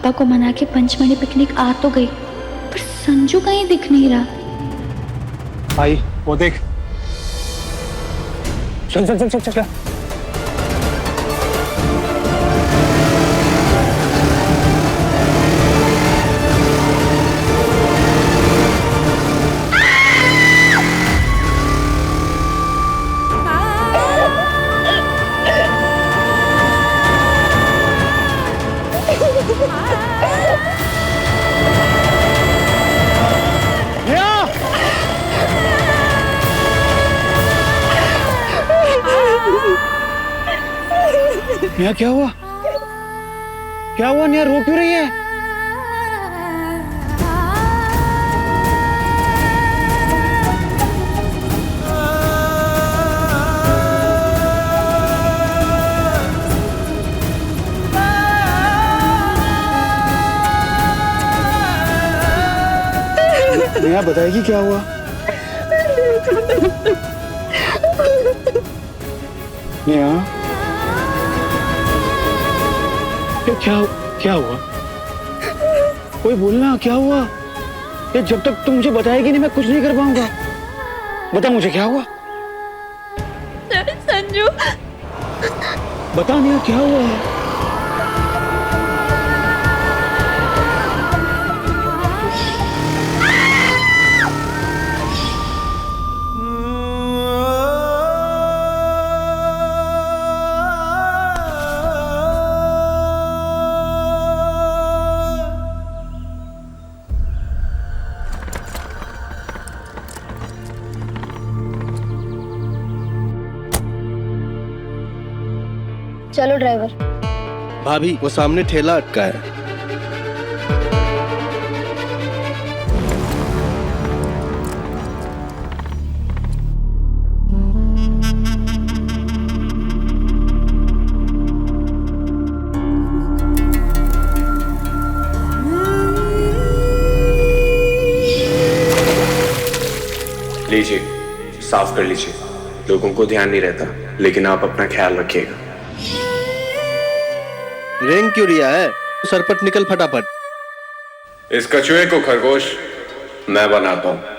पापा को मना के पंचमढ़ी पिकनिक आ तो गई, पर संजू कहीं दिख नहीं रहा। भाई वो देख, चल चल चल चल चल। नेहा क्या हुआ? क्या हुआ नेहा, रो क्यों रही है? नेहा बताएगी क्या हुआ? नेहा क्या क्या हुआ? कोई बोलना, क्या हुआ? ये जब तक तुम मुझे बताएगी नहीं मैं कुछ नहीं कर पाऊंगा। बता मुझे क्या हुआ? संजू, बता नेहा क्या हुआ? चलो ड्राइवर। भाभी वो सामने ठेला अटका है। लीजिए, साफ कर लीजिए। लोगों को ध्यान नहीं रहता, लेकिन आप अपना ख्याल रखिएगा। रेंग क्यों रिया है? सरपट निकल फटाफट। इस कछुए को खरगोश मैं बनाता हूं।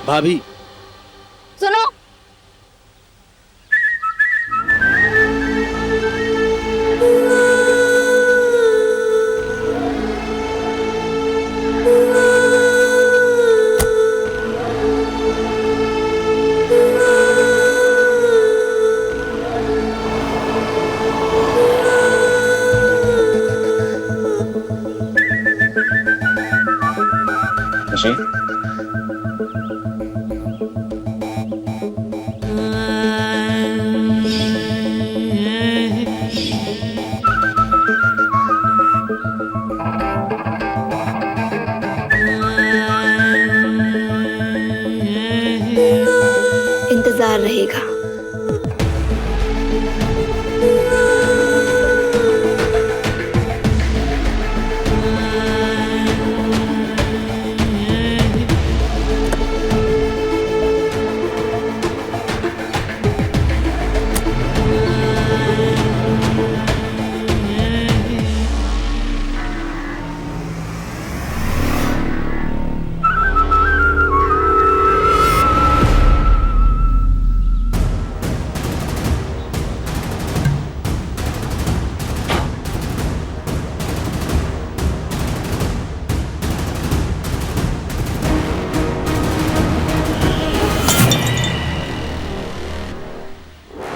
भाभी सुनो, इंतजार रहेगा।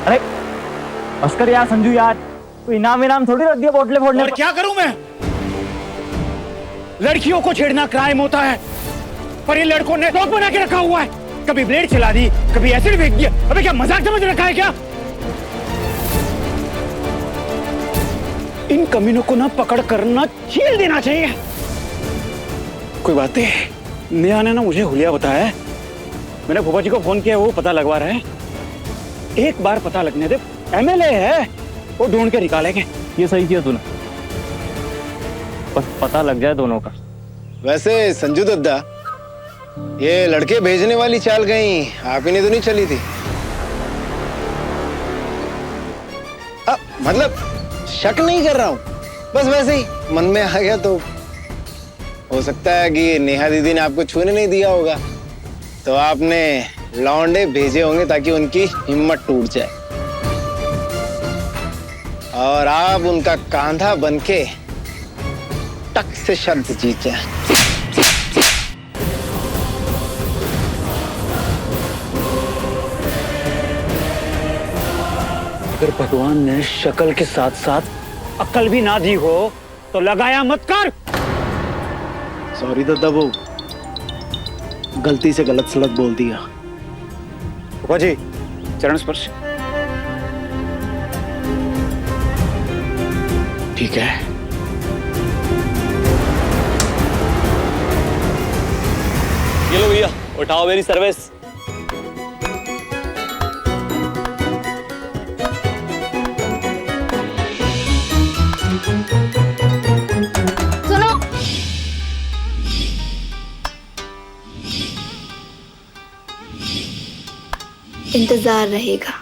अरे बस कर यार संजू यार, तो इनाम थोड़ी रख दिया बोतलें फोड़ने और पर। क्या करूं मैं? लड़कियों को छेड़ना क्राइम होता है, पर ये लड़कों ने शौक बना के रखा हुआ है। कभी ब्लेड चला दी, कभी एसिड फेंक दिया। अबे क्या मजाक समझ रखा है क्या? इन कमीनों को ना पकड़ कर ना छील देना चाहिए। कोई बात नहीं, नेहा ने ना मुझे हुलिया बताया है। मैंने फूफा जी को फोन किया, वो पता लगवा रहे हैं। एक बार पता लगने दे, एमएलए है, वो ढूंढ के निकालेंगे। ये सही किया तूने, बस पता लग जाए दोनों का। वैसे संजू दद्दा, ये लड़के भेजने वाली चाल कहीं आप ही ने तो नहीं चली थी? मतलब शक नहीं कर रहा हूं, बस वैसे ही मन में आ गया। तो हो सकता है कि नेहा दीदी ने आपको छूने नहीं दिया होगा, तो आपने लौंडे भेजे होंगे ताकि उनकी हिम्मत टूट जाए और आप उनका कांधा बनके टक से शब्द जीत जाए। अगर भगवान ने शक्ल के साथ साथ अक्ल भी ना दी हो तो लगाया मत कर। सॉरी दद्दा, वो गलती से गलत सलत बोल दिया। फूफा जी, चरण स्पर्श। ठीक है। ये लो भैया, उठाओ मेरी सर्विस। सुनो, इंतजार रहेगा।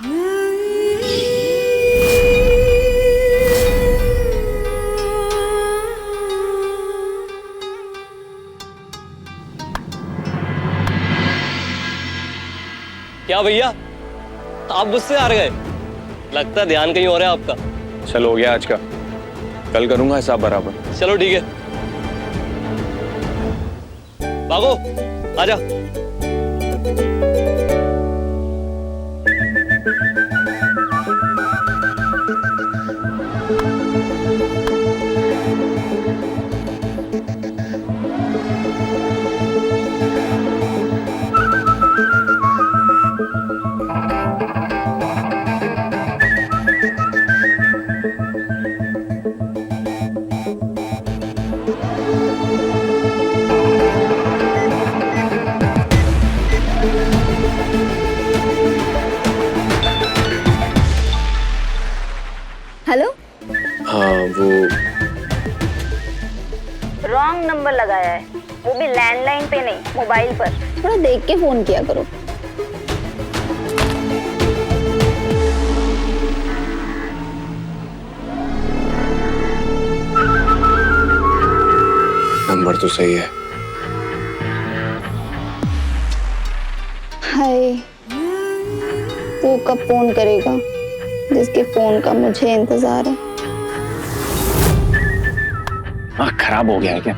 क्या भैया, आप मुझसे हार गए? लगता है ध्यान कहीं और है आपका। चल हो गया आज का, कल करूंगा हिसाब बराबर। चलो ठीक है, भागो, आजा। हेलो, हाँ वो रॉन्ग नंबर लगाया है, वो भी लैंडलाइन पे नहीं, मोबाइल पर। थोड़ा देख के फोन किया करो। नंबर तो सही है। हाय, वो कब फोन करेगा जिसके फोन का मुझे इंतजार है? खराब हो गया है क्या?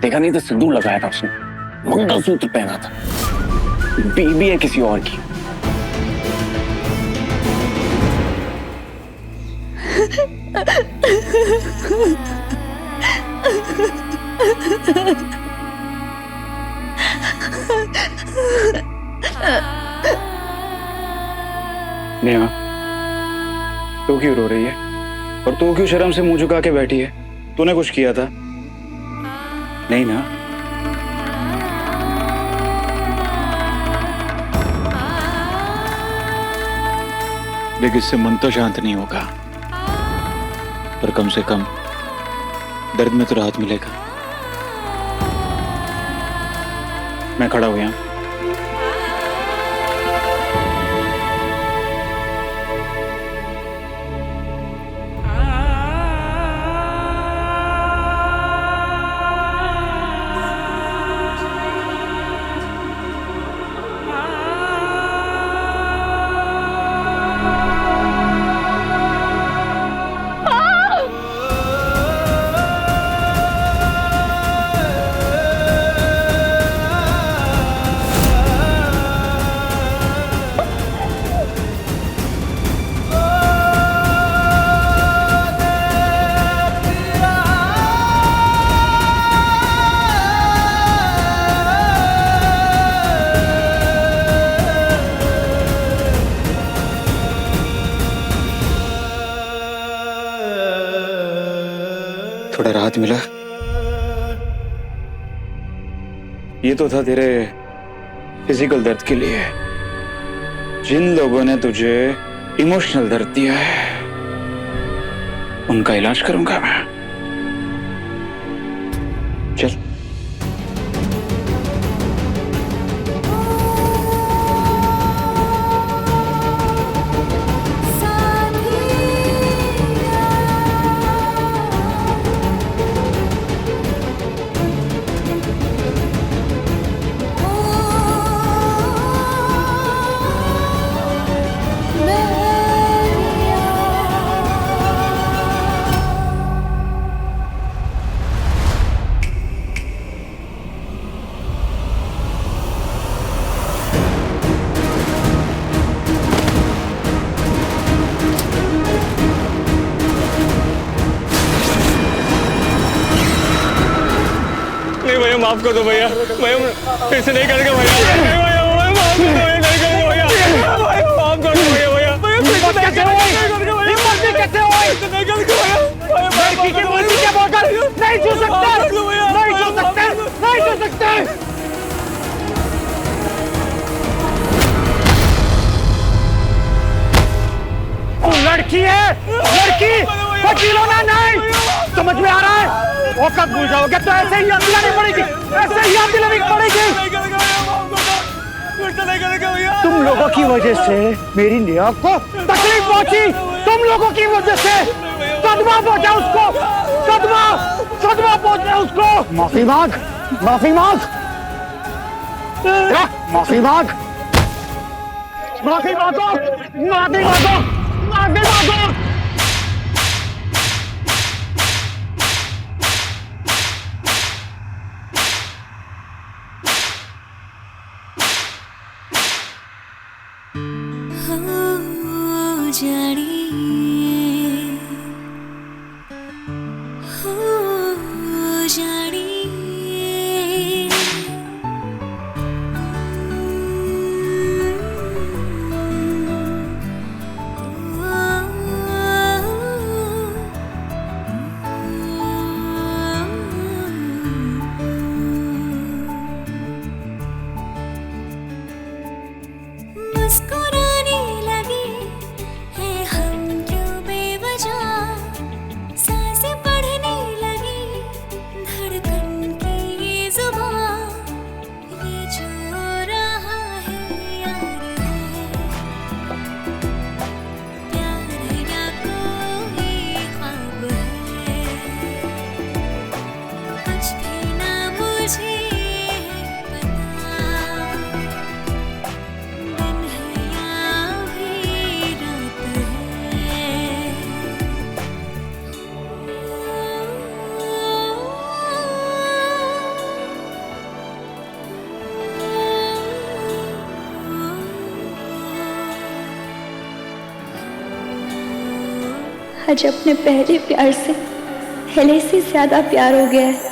देखा नहीं तो सिंदूर लगाया था उसने, मंगलसूत्र पहना था, बीबी है किसी और की। नेहा, तू क्यों रो रही है? और तू क्यों शर्म से मुंह झुका के बैठी है? तूने कुछ किया था? नहीं ना? देख, इससे मन तो शांत नहीं होगा, पर कम से कम दर्द में तो राहत मिलेगा। मैं खड़ा हुआ हूं। साथ मिला, ये तो था तेरे फिजिकल दर्द के लिए। जिन लोगों ने तुझे इमोशनल दर्द दिया है उनका इलाज करूंगा मैं। चल। माफ कर दो भैया, भैया ऐसे नहीं करेगा भैया, भैया माफ कर दो भैया, नहीं करेगा भैया, माफ कर दो भैया, भैया कैसे हो? कैसे हो? नहीं करेगा भैया, लड़की की मर्जी के बगैर नहीं छू सकते, नहीं छू सकते, नहीं छू सकते। लड़की है, लड़की वकीलों ने नहीं समझ में आ रहा है। औकात भूल जाओगे तो ऐसे ही याद दिलानी पड़ेगी, ऐसे ही याद दिलानी पड़ेगी। तुम लोगों की वजह से मेरी नेहा को तकलीफ पहुंची, तुम लोगों की वजह से सदमा पहुंचा उसको, सदमा सदमा पहुंचा उसको। माफी मांग, माफी मांग, माफी मांग, माफी मांगो, माफी मांगो, माफी मांगो। आज अपने पहले प्यार से पहले से ज्यादा प्यार हो गया है।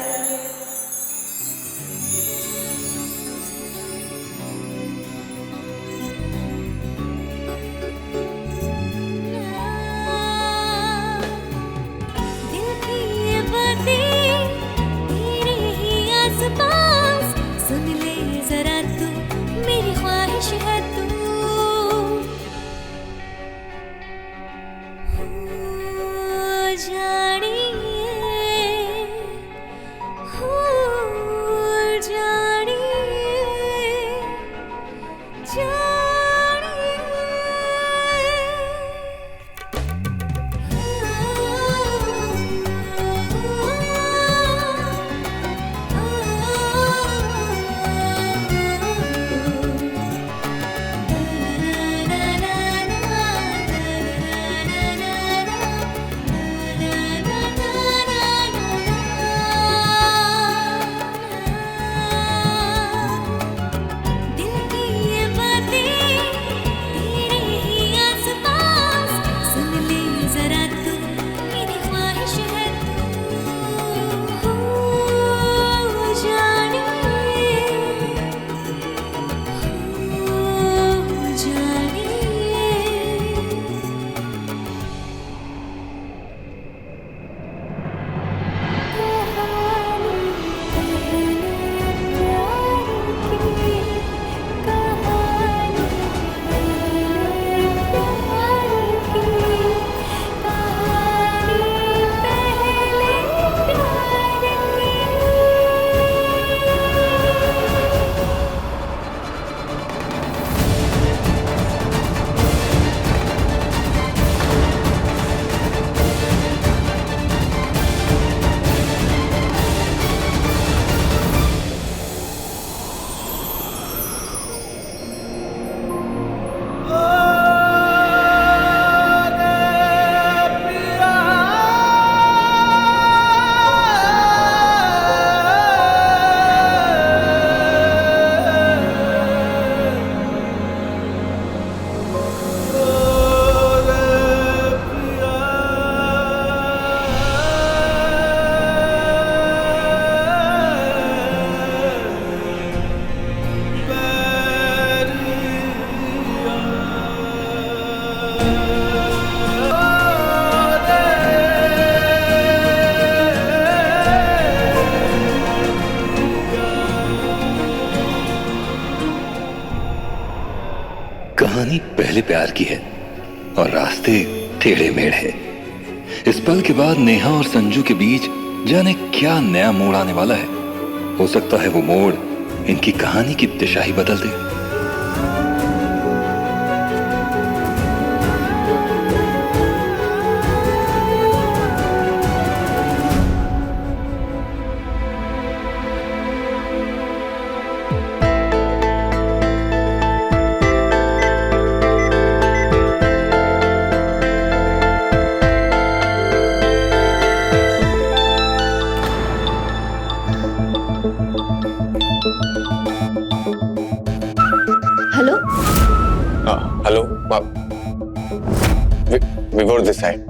कहानी पहले प्यार की है और रास्ते टेढ़े मेढ़े। इस पल के बाद नेहा और संजू के बीच जाने क्या नया मोड़ आने वाला है। हो सकता है वो मोड़ इनकी कहानी की दिशा ही बदल दे। हेलो। हेलो विभोर दिस साइड।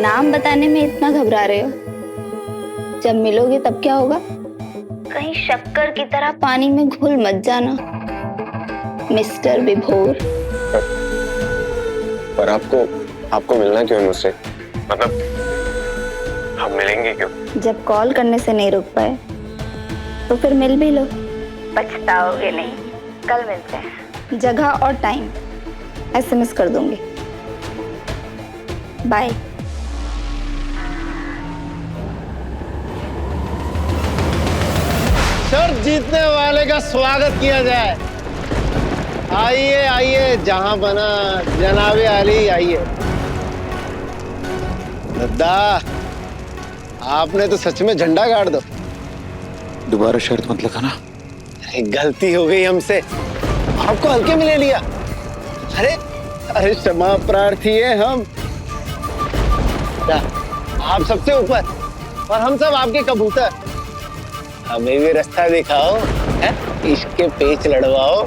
नाम बताने में इतना घबरा रहे हो, जब मिलोगे तब क्या होगा? कहीं शक्कर की तरह पानी में घुल मत जाना मिस्टर विभोर। पर आपको मिलना क्यों है मुझसे? मतलब हम मिलेंगे क्यों? जब कॉल करने से नहीं रुक पाए तो फिर मिल भी लो, पछताओगे नहीं। कल मिलते हैं, जगह और टाइम SMS कर दूंगी। बाय। शर्त जीतने वाले का स्वागत किया जाए। आइए आइए, जहां बना जनाबे अली, आइए। दद्दा, आपने तो सच में झंडा गाड़ दो। दोबारा शर्त मत लगाना। अरे गलती हो गई हमसे, आपको हल्के में ले लिया। अरे क्षमा प्रार्थी है हम। आप सबसे ऊपर और हम सब आपके कबूतर। हमें भी रास्ता दिखाओ, इश्क के पेच लड़वाओ।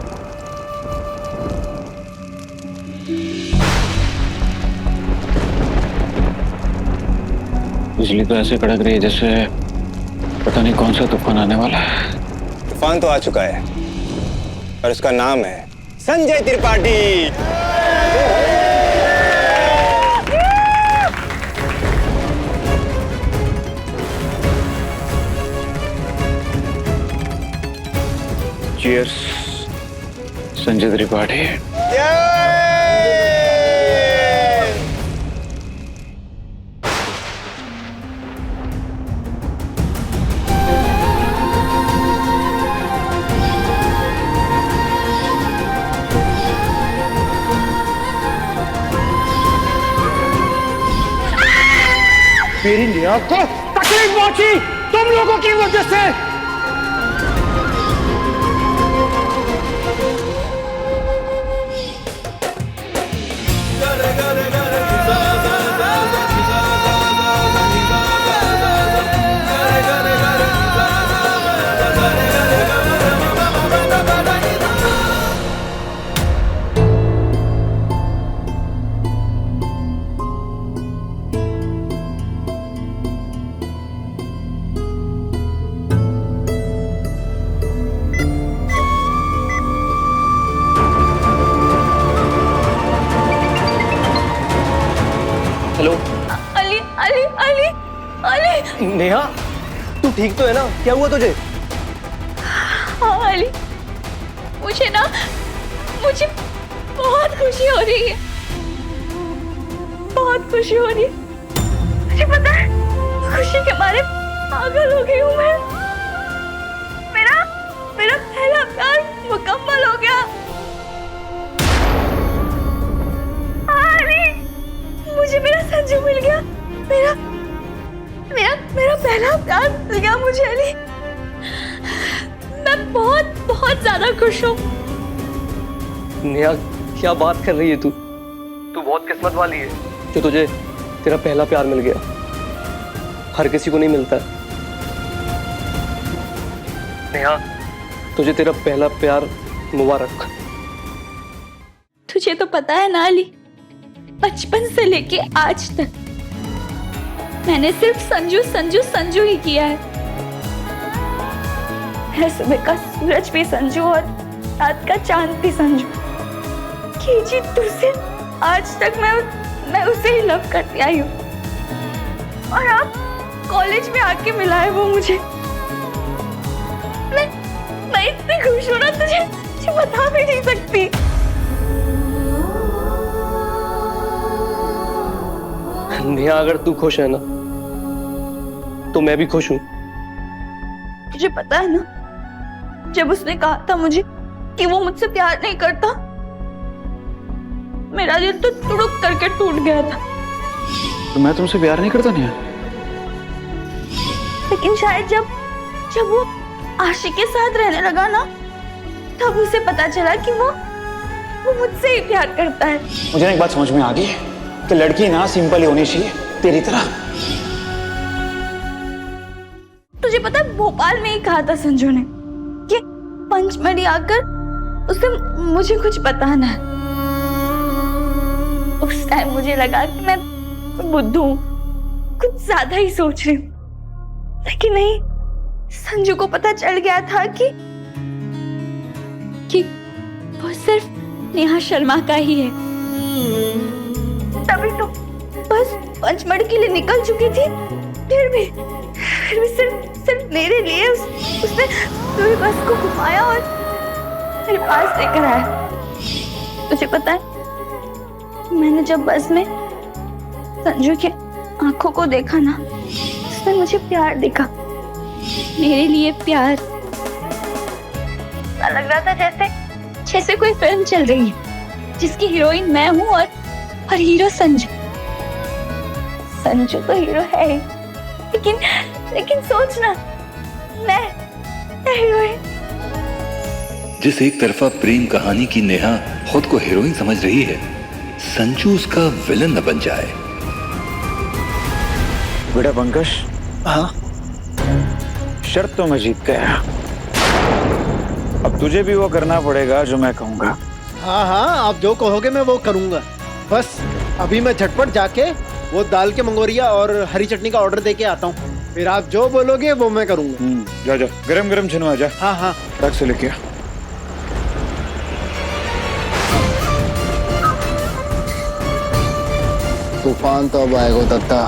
बिजली तो ऐसे कड़क रही है जैसे पता नहीं कौन सा तूफान आने वाला है। तूफान तो आ चुका है और उसका नाम है संजय त्रिपाठी। चीयर्स संजय त्रिपाठी। मेरी नेहा को तकलीफ पहुंची तुम लोगों की वजह से। नेहा, तू ठीक तो है ना? क्या हुआ तुझे? हाँ अली, मुझे बहुत खुशी हो रही है, बहुत खुशी हो रही है। मुझे पता है, खुशी के मारे पागल हो गई हूँ मैं। मेरा पहला प्यार मुकम्मल हो गया। अली, मुझे मेरा संजू मिल गया। मेरा पहला प्यार मिल गया मुझे अली। मैं बहुत ज्यादा खुश हूँ। नेहा, क्या बात कर रही है तू? तू बहुत किस्मत वाली है जो तुझे तेरा पहला प्यार मिल गया। हर किसी को नहीं मिलता। नेहा, तुझे तेरा पहला प्यार मुबारक। तुझे तो पता है ना अली, बचपन से लेके आज तक मैंने सिर्फ संजू ही किया है। है सुबह का सूरज भी संजू और रात का चांद भी संजू। जी तुझसे आज तक मैं उसे ही लव करती आई हूँ। और आप कॉलेज में आके मिला है वो मुझे। मैं इतनी खुश हूँ ना तुझे मुझे बता भी नहीं सकती। नेहा, अगर तू खुश है ना तो मैं भी खुश हूँ। मुझे पता है ना, जब उसने कहा था मुझे कि वो मुझसे प्यार नहीं करता, मेरा दिल तो तुड़ुक करके टूट गया था। तो मैं तुमसे प्यार नहीं करता नेहा? लेकिन शायद जब वो आशिक के साथ रहने लगा ना, तब उसे पता चला कि वो मुझसे ही प्यार करता है। मुझे एक बात समझ में आ गई कि लड़की ना सिंपल ही होनी चाहिए, तेरी तरह। तुझे पता है, भोपाल में ही कहा था संजू ने कि पंचमढ़ी आकर उसे मुझे कुछ बताना है। उस टाइम मुझे लगा कि मैं बुद्धू हूं, कुछ ज्यादा ही सोच रही हूँ। लेकिन नहीं, संजू को पता चल गया था कि वो सिर्फ नेहा शर्मा का ही है। तभी तो बस पंचमढ़ी के लिए निकल चुकी थी, फिर भी सिर्फ मेरे लिए उसने पूरी बस को घुमाया और मेरे पास लेकर आया। तुझे पता है, मैंने जब बस में संजू के आंखों को देखा ना, उसमें मुझे प्यार दिखा, मेरे लिए प्यार। ऐसा लग रहा था जैसे कोई फिल्म चल रही है जिसकी हीरोइन मैं हूँ और हीरो संजू। संजू तो हीरो है ही, लेकिन सोच ना, मैं हीरोइन। जिस एक तरफा प्रेम कहानी की नेहा खुद को हीरोइन समझ रही है, संजू उसका विलन न बन जाए। बेटा पंकज, हाँ, शर्त तो मैं जीत गया, अब तुझे भी वो करना पड़ेगा जो मैं कहूंगा। हाँ हाँ, आप जो कहोगे मैं वो करूंगा। बस अभी मैं झटपट जाके वो दाल के मंगोरिया और हरी चटनी का ऑर्डर देके आता हूँ, फिर आप जो बोलोगे वो मैं करूंगा। जा गरम गरम छिनवा जा। हाँ हाँ, ट्रक से लेके आ। तूफान तो अब आएगा दत्ता,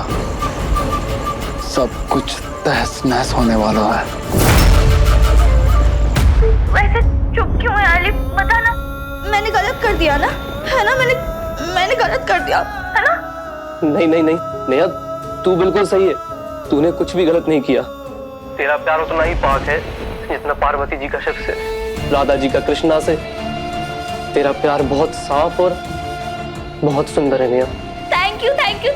सब कुछ तहस नहस होने वाला है। वैसे चुप क्यों है आलिफ? बता ना, मैंने गलत कर दिया ना, है ना? मैंने गलत कर दिया, है ना? नहीं नेहा, तू बिल्कुल सही है, तूने कुछ भी गलत नहीं किया। तेरा प्यार उतना ही पाक है जितना पार्वती जी का शिव से, राधा जी का कृष्णा से। तेरा प्यार बहुत साफ और बहुत सुंदर है Neha. Thank you Ali,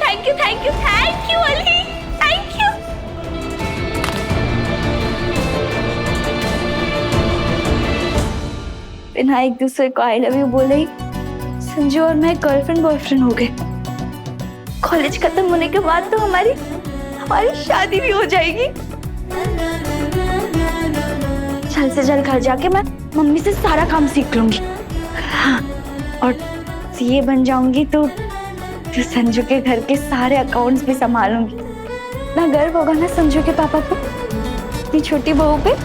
thank you. बिना एक दूसरे को आई लव यू बोले ही संजू और मैं गर्लफ्रेंड बॉयफ्रेंड हो गए। कॉलेज खत्म होने के बाद तो हमारी शादी भी हो जाएगी। जल्द से जल्द घर जाके मैं मम्मी से सारा काम सीख लूंगी, हाँ, और सीए बन जाऊंगी तो संजू के घर के सारे अकाउंट्स भी संभालूंगी। ना गर्व होगा ना संजू के पापा को इतनी छोटी बहू पे।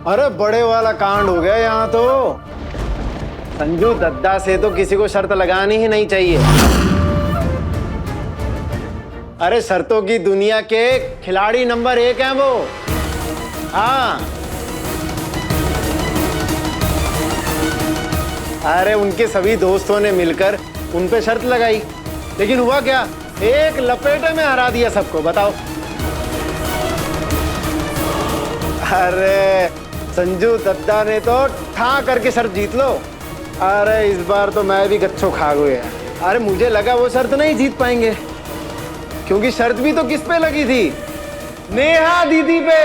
अरे बड़े वाला कांड हो गया यहाँ तो। संजू दद्दा से तो किसी को शर्त लगानी ही नहीं चाहिए। अरे शर्तों की दुनिया के खिलाड़ी नंबर 1 हैं वो। हाँ, अरे उनके सभी दोस्तों ने मिलकर उन पे शर्त लगाई, लेकिन हुआ क्या? एक लपेटे में हरा दिया सबको। बताओ। अरे संजू दद्दा ने तो ठा करके शर्त जीत लो। अरे इस बार तो मैं भी गच्छो खा गया। अरे मुझे लगा वो शर्त नहीं जीत पाएंगे, क्योंकि शर्त भी तो किस पे लगी थी? नेहा दीदी पे।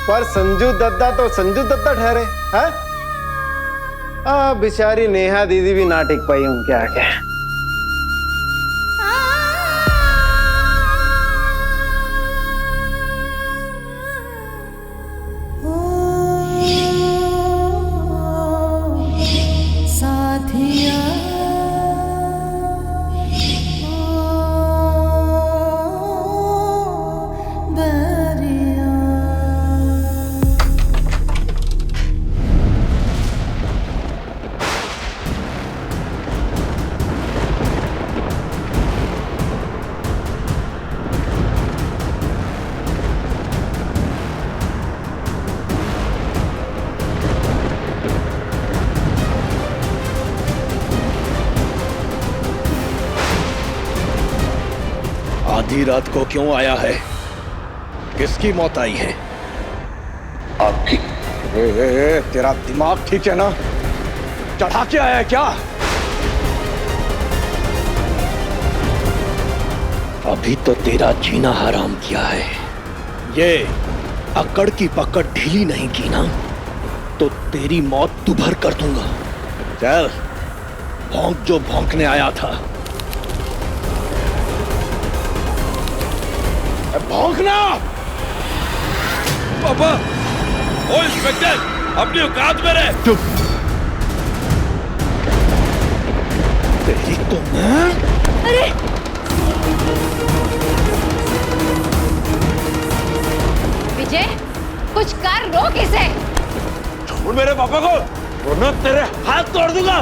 पर संजू दद्दा तो संजू दद्दा ठहरे हैं। बेचारी नेहा दीदी भी ना टिक पाई उनके आगे। आधी रात को क्यों आया है? किसकी मौत आई है? आपकी। तेरा दिमाग ठीक है ना? चढ़ा के आया है क्या? अभी तो तेरा जीना हराम किया है। ये अकड़ की पकड़ ढीली नहीं की ना तो तेरी मौत दुभर कर दूंगा। चल भौंक जो भौंकने आया था। भौंकना। पापा, ओ इंस्पेक्टर, अपनी औकात में रहे। चुप। तेरी तो मैं। अरे विजय, कुछ कर, रोक इसे। छोड़ मेरे पापा को, वरना तेरे हाथ तोड़ दूंगा।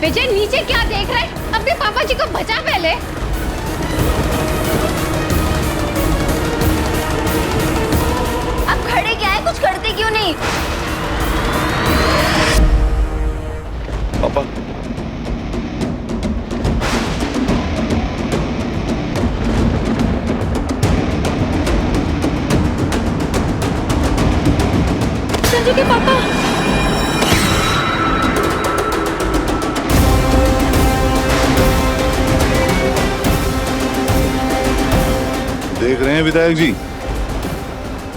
विजय, नीचे क्या देख रहे? अपने पापा जी को बचा पहले। आप खड़े क्या है, कुछ करते क्यों नहीं? पापा, संजू के पापा। देख रहे हैं विधायक जी,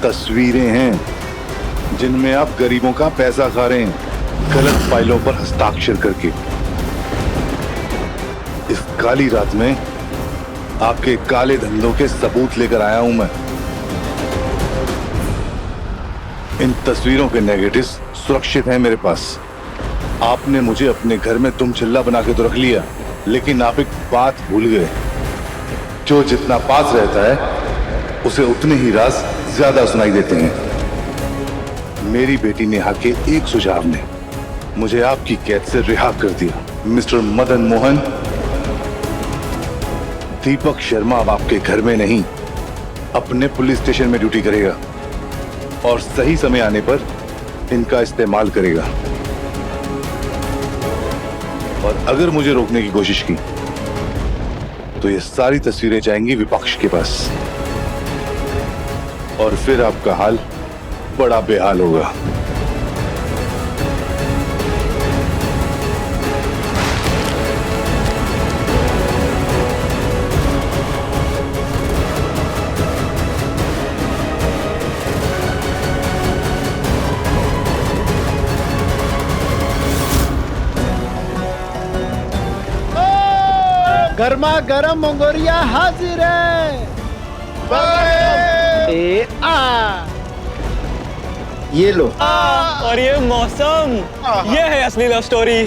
तस्वीरें हैं जिनमें आप गरीबों का पैसा खा रहे हैं, गलत फाइलों पर हस्ताक्षर करके। इस काली रात में आपके काले धंधों के सबूत लेकर आया हूं मैं। इन तस्वीरों के नेगेटिव्स सुरक्षित हैं मेरे पास। आपने मुझे अपने घर में तुम चिल्ला बना के तो रख लिया, लेकिन आप एक बात भूल गए। जो जितना पास रहता है उसे उतने ही राज ज्यादा सुनाई देते हैं। मेरी बेटी नेहा के एक सुझाव ने मुझे आपकी कैद से रिहा कर दिया। मिस्टर मदन मोहन, दीपक शर्मा अब आपके घर में नहीं, अपने पुलिस स्टेशन में ड्यूटी करेगा और सही समय आने पर इनका इस्तेमाल करेगा। और अगर मुझे रोकने की कोशिश की तो ये सारी तस्वीरें जाएंगी विपक्ष के पास और फिर आपका हाल बड़ा बेहाल होगा। गर्मा गर्म मंगोरिया हाजिर है। ये लो। और ये मौसम, ये है असली लव स्टोरी।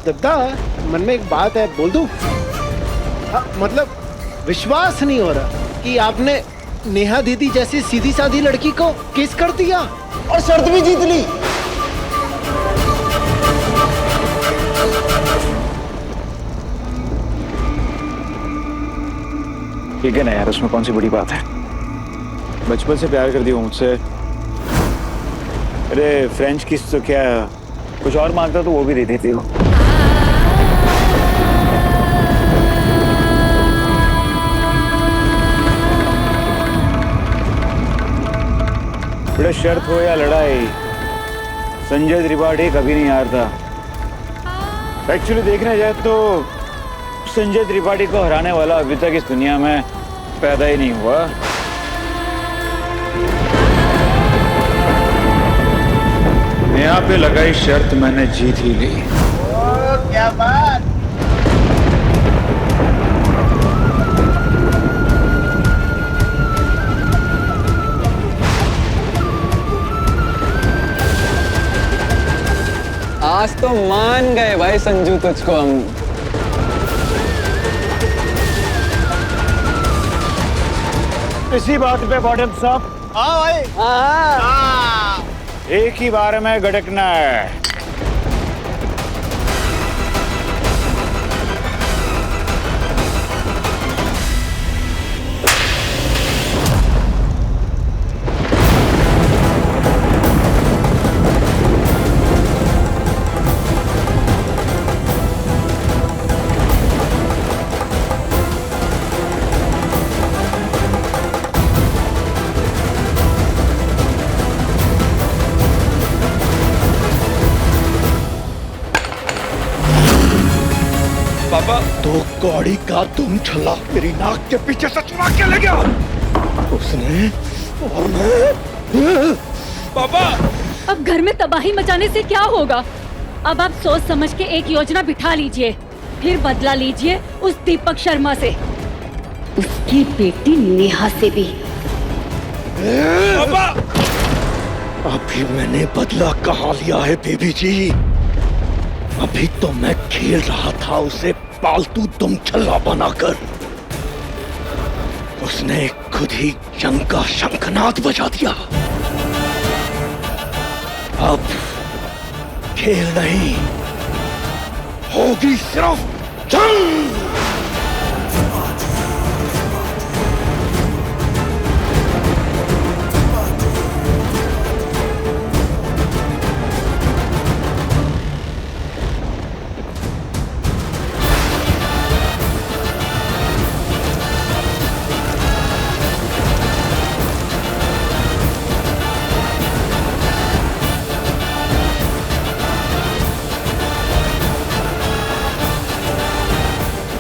दद्दा, मन में एक बात है, बोल दूं? मतलब विश्वास नहीं हो रहा कि आपने नेहा दीदी जैसी सीधी सादी लड़की को किस कर दिया और शर्त भी जीत ली। ठीक है ना यार, उसमें कौन सी बड़ी बात है? बचपन से प्यार कर दिया मुझसे। अरे फ्रेंच किस तो क्या, कुछ और मांगता तो वो भी दे देती हो। बड़ा शर्त हो या लड़ाई, संजय त्रिपाठी कभी नहीं हारता। एक्चुअली देखने जाए तो संजय त्रिपाठी को हराने वाला अभी तक इस दुनिया में पैदा ही नहीं हुआ। नेहा पे लगाई शर्त मैंने जीत ही ली। क्या बात। आज तो मान गए भाई संजू तुझको हम। इसी बात पे बॉटम साहब, हाँ भाई, हाँ। एक ही बार में गड़कना है। तो कौड़ी का तुम छल्ला मेरी नाक के पीछे से चुरा के ले गया उसने, और मैं। पापा, अब घर में तबाही मचाने से क्या होगा? अब आप सोच समझ के एक योजना बिठा लीजिए, फिर बदला लीजिए उस दीपक शर्मा से, उसकी बेटी नेहा से भी। पापा, अभी मैंने बदला कहाँ लिया है बेबी जी? अभी तो मैं खेल रहा था उसे पालतू दुम छल्ला बनाकर। उसने खुद ही जंग का शंखनाद बजा दिया। अब खेल नहीं, होगी सिर्फ जंग।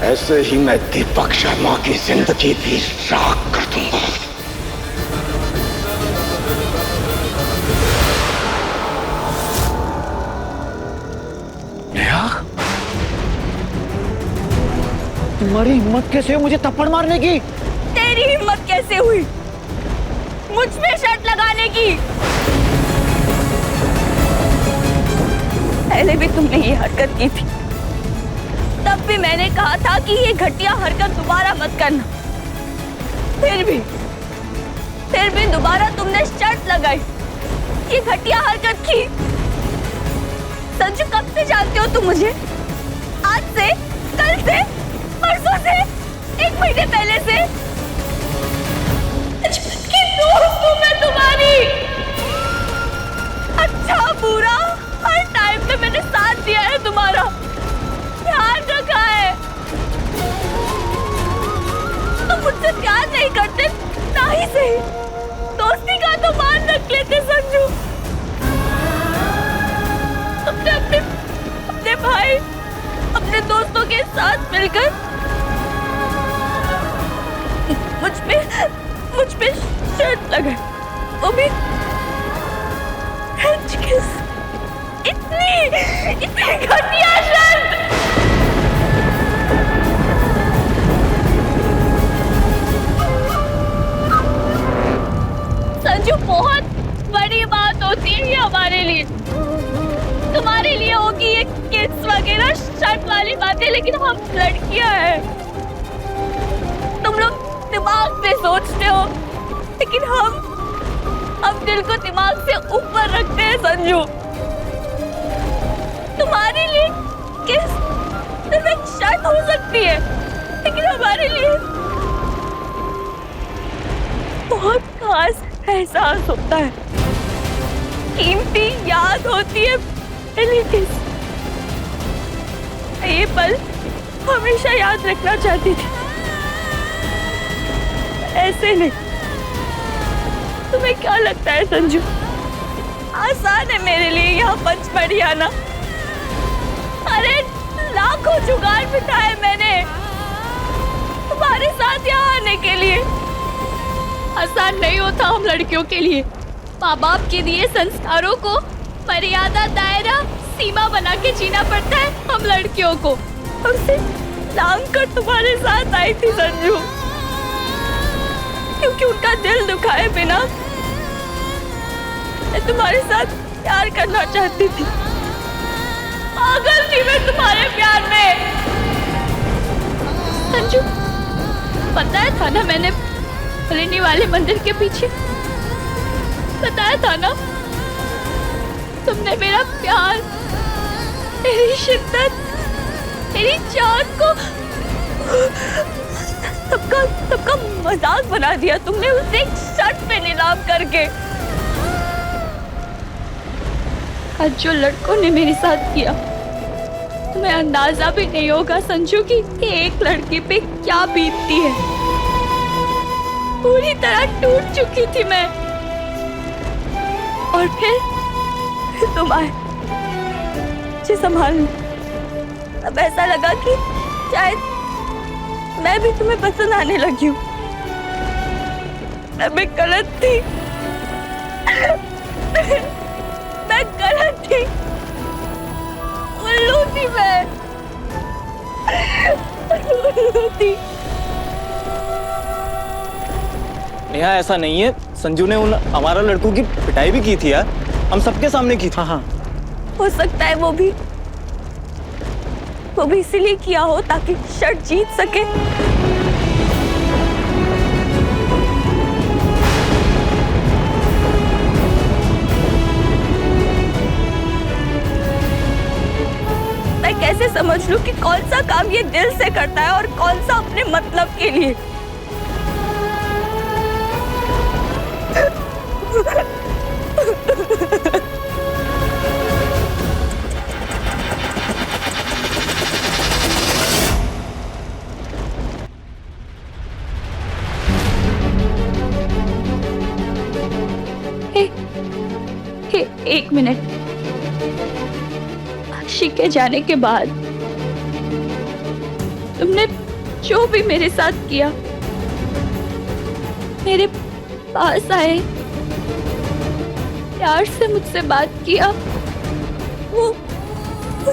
ऐसे ही मैं दीपक शर्मा की जिंदगी भी राख कर दूंगा। नेहा, तुम्हारी हिम्मत कैसे हुई मुझे थप्पड़ मारने की? तेरी हिम्मत कैसे हुई मुझ पे शर्त लगाने की? पहले भी तुमने ये हरकत की थी, तब भी मैंने कहा था कि ये घटिया हरकत दोबारा मत करना। फिर भी दोबारा तुमने शर्त लगाई, ये घटिया हरकत की। संजू, कब से जानते हो तुम मुझे? आज से, कल से, परसों से, 1 महीने पहले से? कि दोस्त हूं मैं तुम्हारी। अच्छा बुरा हर टाइम पे मैंने साथ दिया है तुम्हारा, ध्यान रखा है। तुम मुझसे प्यार नहीं करते, ना ही सही दोस्ती का तो मान रख लेते संजू। तुमने अपने भाई, अपने दोस्तों के साथ मिलकर मुझ पे शर्त लगाई, वो भी फ्रेंच किस। इतनी घटिया शर्त। संजू, बहुत बड़ी बात होती है ये हमारे लिए। तुम्हारे लिए होगी ये किस वगैरह शर्त वाली बातें, लेकिन हम लड़कियां हैं। तुम लोग दिमाग से सोचते हो, लेकिन हम दिल को दिमाग से ऊपर रखते हैं संजू। तुम्हारे लिए किस सिर्फ शर्त हो सकती है, लेकिन हमारे लिए बहुत खास एहसास होता है, कीमती याद होती है पहली किस। ये पल हमेशा याद रखना चाहती थी। ऐसे नहीं। तुम्हें क्या लगता है संजू, आसान है मेरे लिए यहाँ पंचमढ़ी आना? अरे लाखों जुगाड़ बिठाए मैंने तुम्हारे साथ यहाँ आने के लिए। आसान नहीं होता हम लड़कियों के लिए। माँ बाप के दिए संस्कारों को मर्यादा, दायरा, सीमा बना के जीना पड़ता है हम लड़कियों को। उसे लांग कर तुम्हारे साथ आई थी संजू, क्योंकि उनका दिल दुखाए बिना मैं तुम्हारे साथ प्यार करना चाहती थी। पागल थी मैं तुम्हारे प्यार में संजू। बताया था ना मैंने, पुलिनी वाले मंदिर के पीछे बताया था ना, तुमने मेरा प्यार, मेरी शिद्दत, मेरी जान को सबका मजाक बना दिया तुमने, उसे एक शर्त पे नीलाम करके। आज जो लड़कों ने मेरे साथ किया, तुम्हें अंदाजा भी नहीं होगा संजू की एक लड़की पे क्या बीतती है। पूरी तरह टूट चुकी थी मैं, और फिर तुम आए मुझे संभालने। अब ऐसा लगा कि शायद मैं भी तुम्हें पसंद आने लगी हूँ। मैं गलत थी, मैं गलत थी, उल्लू थी मैं, उल्लू थी। नेहा ऐसा नहीं है, संजू ने उन हमारा लड़कों की पिटाई भी की थी यार, हम सबके सामने की थी। हाँ हो सकता है वो भी इसीलिए किया हो ताकि शर्त जीत सके। मैं कैसे समझ लूं कि कौन सा काम ये दिल से करता है और कौन सा अपने मतलब के लिए। एक मिनट, आशिक के जाने के बाद तुमने जो भी मेरे साथ किया, मेरे पास आए, प्यार से मुझसे बात किया, वो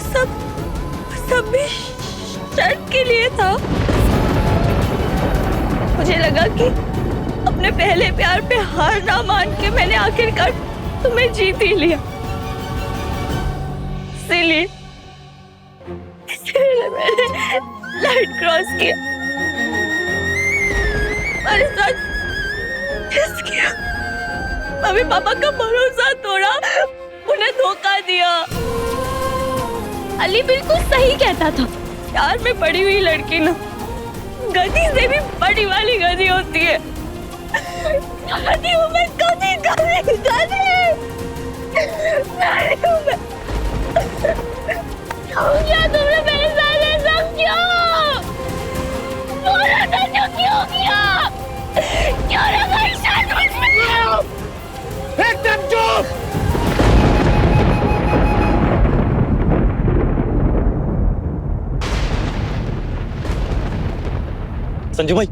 सब भी शर्त के लिए था। मुझे लगा कि अपने पहले प्यार पे हार ना मान के मैंने आखिरकार तुम्हें जीत ही लिया। इसीलिए मैंने लाइन क्रॉस किया, मेरे साथ किस किया, मम्मी पापा का भरोसा तोड़ा, उन्हें धोखा दिया। अली बिल्कुल सही कहता था, प्यार में पड़ी हुई लड़की ना गधी से भी बड़ी वाली गधी होती है। गधी हूँ मैं, गधी गधी गधी क्या तुमने मेरे साथ ऐसा क्यों? बोलो संजू, क्यों किया? क्यों लगा शर्त मुझमें? एकदम चुप। संजू भाई,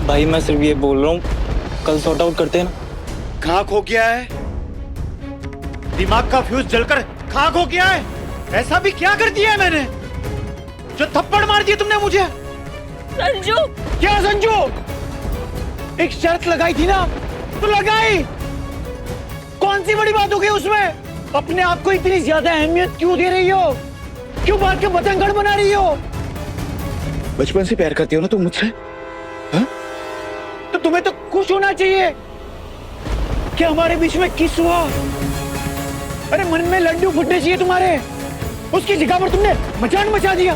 भाई मैं सिर्फ ये बोल रहा हूँ, कल सॉर्ट आउट करते हैं ना। खाक हो गया है, दिमाग का फ्यूज जलकर खाक हो गया है। ऐसा भी क्या कर दिया है मैंने जो थप्पड़ मार दिया तुमने मुझे? संजू, क्या संजू? एक शर्त लगाई थी ना, तो लगाई। कौन सी बड़ी बात हो गई उसमें? अपने आप को इतनी ज्यादा अहमियत क्यों दे रही हो? क्यों बात के बतंगड़ बना रही हो? बचपन से प्यार करती हो ना तुम मुझसे, हाँ? तो तुम्हें तो खुश होना चाहिए कि हमारे बीच में किस हुआ। अरे मन में लड्डू फूटने चाहिए तुम्हारे, उसकी जगह पर तुमने मचान मचा दिया।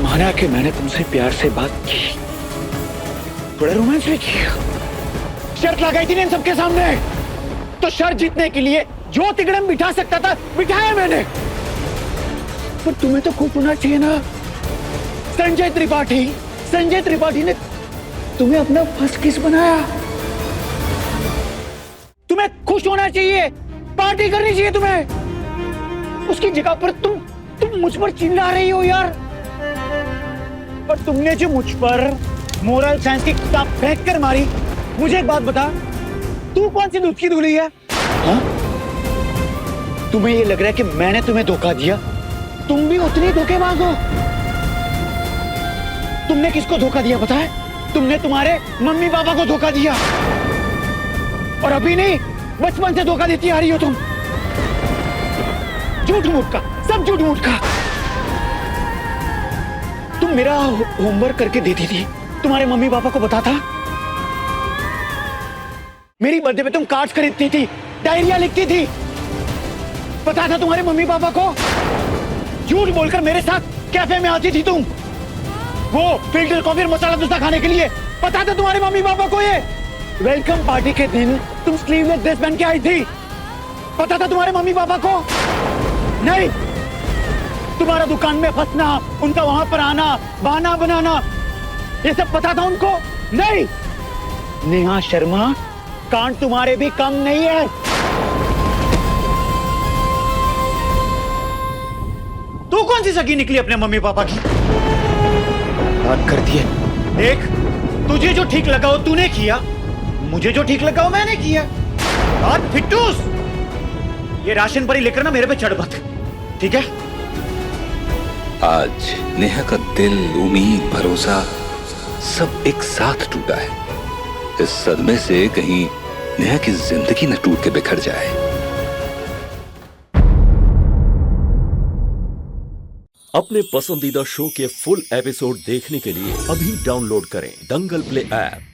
माना कि मैंने तुमसे प्यार से बात की, थोड़ा रोमांस भी किया, शर्त लगाई थी ना इन सबके सामने, तो शर्त जीतने के लिए जो तिगड़म बिठा सकता था बिठाया मैंने। पर तुम्हें तो खुश होना चाहिए ना। संजय त्रिपाठी ने तुम्हें अपना फर्स्ट किस बनाया। तुम्हें खुश होना चाहिए, पार्टी करनी चाहिए तुम्हें। उसकी जगह पर तुम मुझ पर चिल्ला रही हो यार। और तुमने जो मुझ पर मोरल साइंस की किताब फेंक कर मारी, मुझे एक बात बता, तू कौन सी दूध की धुली है? हाँ? तुम्हें ये लग रहा है कि मैंने तुम्हें धोखा दिया? तुम भी उतनी धोखेबाज हो। तुमने किसको धोखा दिया पता है? तुमने तुम्हारे मम्मी पापा को धोखा दिया, और अभी नहीं, बचपन से धोखा देती आ रही हो तुम। झूठ मूठ का, सब झूठ मूठ का। मेरा होमवर्क करके देती थी, तुम्हारे मम्मी पापा को पता था? मेरी बर्थडे पे तुम कार्ड्स खरीदती थी, डायरिया लिखती थी, पता था तुम्हारे मम्मी पापा को? झूठ बोलकर मेरे साथ कैफे में आती थी तुम, वो फिल्टर कॉफी और मसाला डोसा खाने के लिए, पता था तुम्हारे मम्मी पापा को? ये वेलकम पार्टी के दिन तुम स्लीवलेस ड्रेस पहन के आई थी, पता था तुम्हारे मम्मी पापा को? नहीं। तुम्हारा दुकान में फंसना, उनका वहां पर आना, बहाना बनाना, ये सब पता था उनको? नहीं। नेहा शर्मा, कांड तुम्हारे भी कम नहीं है। तू कौन सी सगी निकली अपने मम्मी पापा की? बात करती है। देख, तुझे जो ठीक लगा वो तूने किया, मुझे जो ठीक लगा वो मैंने किया। बात फिट्टूस, ये राशन परी लेकर ना मेरे पे चढ़ मत, ठीक है? आज नेहा का दिल, उम्मीद, भरोसा सब एक साथ टूटा है। इस सदमे से कहीं नेहा की जिंदगी न टूट के बिखर जाए। अपने पसंदीदा शो के फुल एपिसोड देखने के लिए अभी डाउनलोड करें दंगल प्ले ऐप।